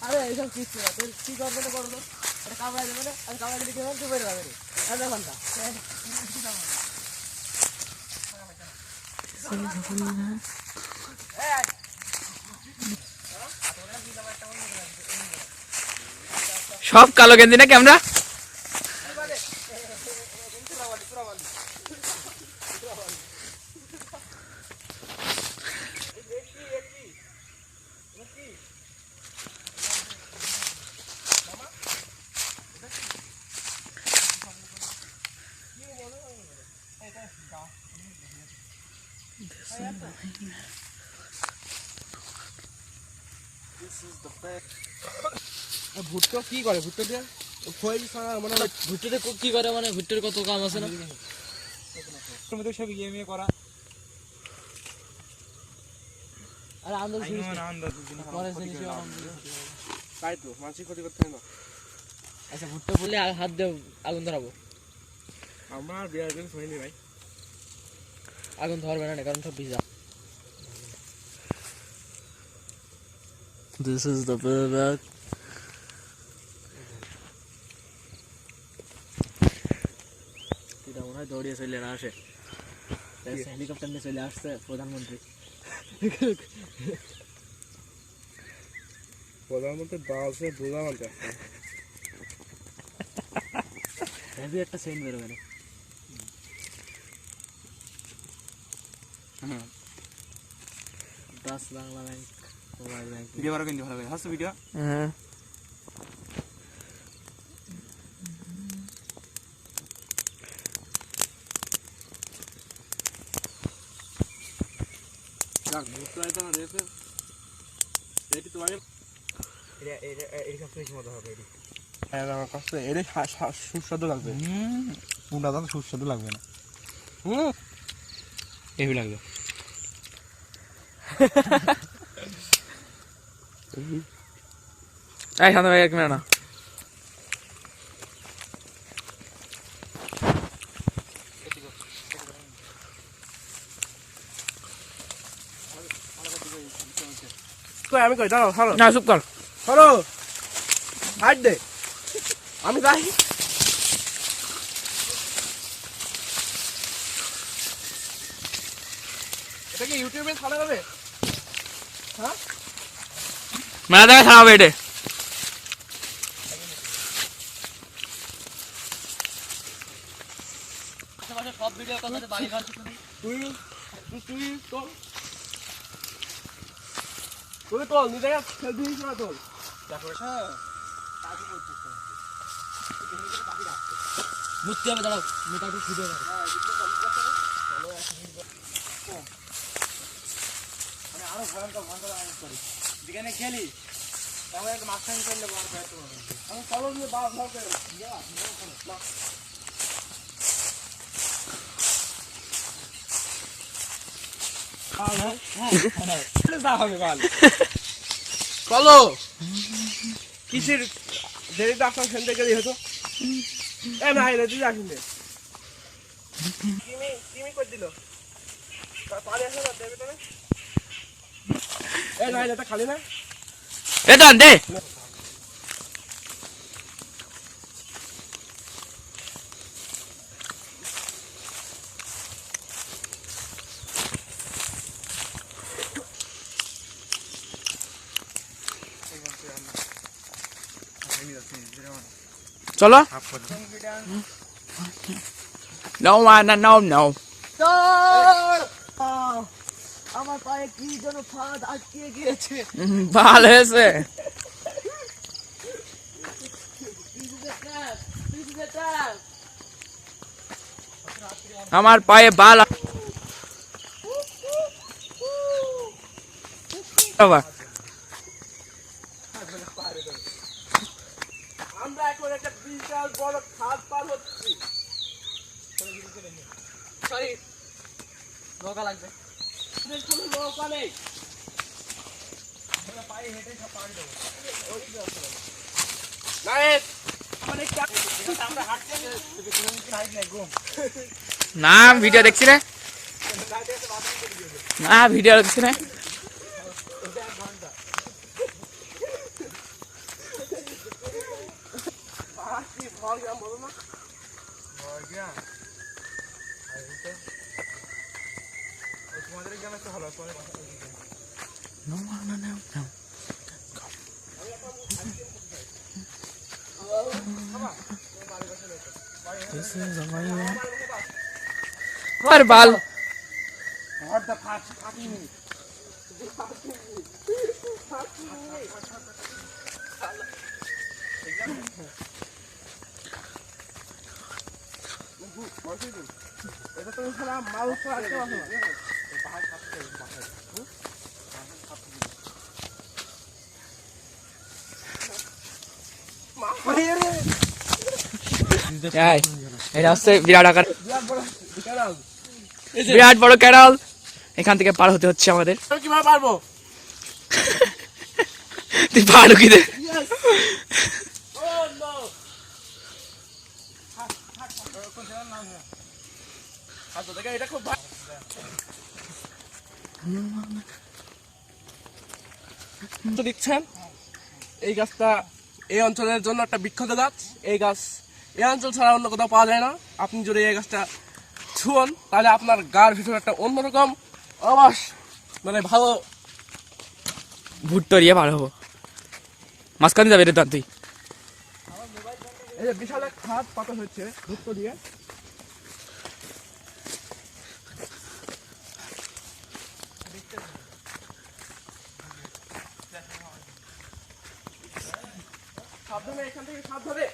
আরে এইসব কিছু না, তুই কি করবে না করবো, এটা কামড়াই দেবে না, আমি কামড়াই দিলে কি হবে, তুই বেরো যাবে রে ঘন্টা। সব কালো গেঞ্জি নাকি আমরা? ভুট্টো কি করে, ভুট্টো দিয়ে মানে ভুট্টোতে কি করে, মানে ভুট্টোর কত কাম আছে না? সব ইয়ে করা। আরে আন্দাজ তাই তো মানসিক ক্ষতি করতে হয় না। আচ্ছা ভুট্টো বলে হাত দিয়ে আগুন ধরাবো? আমার বিয়ার দিন শুনিনি ভাই, আগুন ধরবে না কারণ সব ভিজা। This is the playback. মনে হয় দৌড়িয়ে চলে না আসে, হেলিকপ্টার নিয়ে চলে আসছে প্রধানমন্ত্রী। প্রধানমন্ত্রী বাসে বোঝা মানতে হেভি একটা সেন্ট বেরোবে না? Das Bangla bank, mobile bank. Video করা কিন্তু ভালো লাগে, হাসো ভিডিও। হ্যাঁ যাক বুঝতে পারতো না রেসে এটি তো আগে এর কাছে বেশি মজা হবে। এটি হ্যাঁ আমার কাছে এর সুস্বাদু লাগবে। কোনটা দাম সুস্বাদু লাগবে না? হেভি লাগবে। এই শান্ত ভাই এক মিনিট না, আমি কই দাঁড়াও, হ্যালো না চুপ কর। হ্যালো হাইট দে, আমি যাই। এটা কি ইউটিউবে ছাড়া যাবে? হ্যাঁ মেলা জায়গায় ছাড়াবে এটা। সব ভিডিও কথা বাড়ি ঘর তুই তুই তোল তুই তোল নিজে সেলফি হিসেবে তোল। মুক্তি হবে, দাঁড়াও মোটা একটু ছুটে যাবে। মানে আরো ভয়ঙ্কর ভয়ঙ্কর আয়োজন করি যেখানে খেলি তেমন একটা মাঝখানে করলে আমি চলো নিয়ে বা ভাব করে চলো কিসের দেরিতে আপনার সেন্টে গেলে হতো এ না এলে তুই আসুন কিমি করে দিল পানি আসে না দেবে তুমি এ না এটা খালি না এ দান দে। চলো। No one, no. আমার পায়ে কি যেন ফাঁদ আটকে গিয়েছে। ভালো হয়েছে। আমার পায়ে বাল আমরা এখন একটা বিশাল বড় খাদ পার হচ্ছি। সরি নৌকা লাগবে, কোনো নৌকা নেই, পায়ে হেঁটে সব পাড়ি দেবো। না ভিডিও দেখছি রে, না ভিডিও দেখছি না। গ্রাম বলো না 9 গ্রাম তোমাদের গ্রামে তো ভালো তোমাদের বাসা আর বাল এটা তো সারা মাল ছাড়া আছে না এটা হচ্ছে বিরাট আকার বিরাট বড় ক্যানাল এখান থেকে পার হতে হচ্ছে আমাদের কিভাবে পারবো তুই পার কি দে এটা খুব দিচ্ছেন এই গাছটা এই অঞ্চলের জন্য একটা বিখ্যাত গাছ এই গাছ এই অঞ্চল ছাড়া অন্য কোথাও পাওয়া যায় না আপনি যদি এই গাছটা ছুঁন তাহলে আপনার গার ভিতরে একটা অন্যরকম আবাস মানে ভালো ভুট্টো দিয়ে পার হবো মাঝখানে যাবে রে তুই এই যে বিশাল এক খাত পাতা হচ্ছে ভুট্টো দিয়ে সাবধানে এখান থেকে সাবধানে